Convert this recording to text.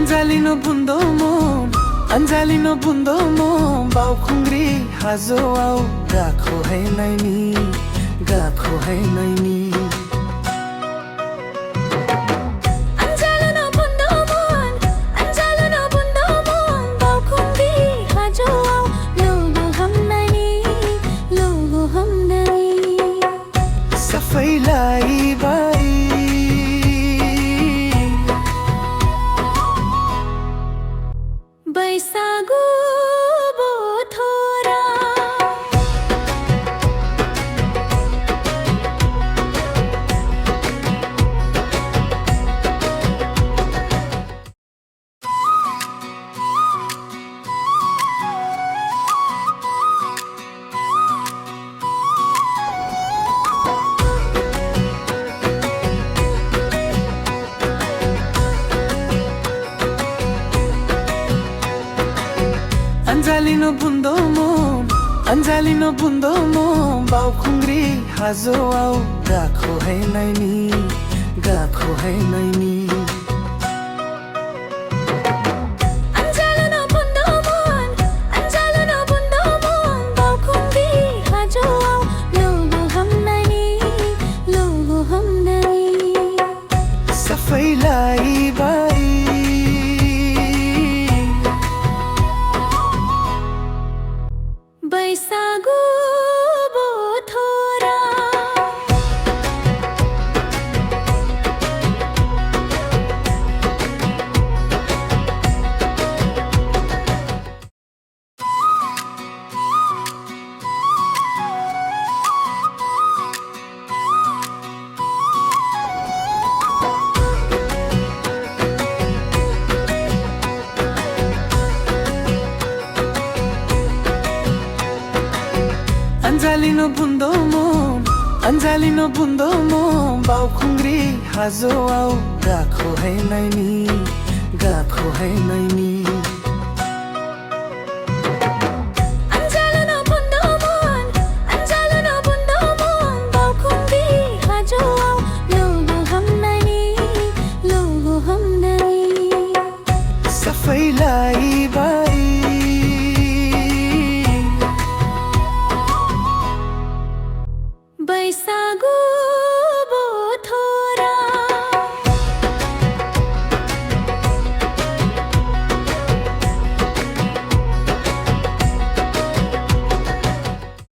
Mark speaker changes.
Speaker 1: Anjalino bundo mom, Anjalino bundo mom, Baukungri hazo au gakho hai naini, gakho hai naini. Safai bai
Speaker 2: बैसागु बोथोरा
Speaker 1: Anjalino bundo mom, Anjalino bundo mom, Baukungri hazo au gakho hai naini, gakho hai naini.
Speaker 2: Anjalino bundo mom, Anjalino bundo mom, Baukungri hazo au logo ham naini, logo ham naini.
Speaker 1: Safai bai
Speaker 2: बैसागु बोथोरा
Speaker 1: Anjalino bundo mom, Anjalino bundo mom, Baukungri hazo au gakho hai naini, gakho hai naini.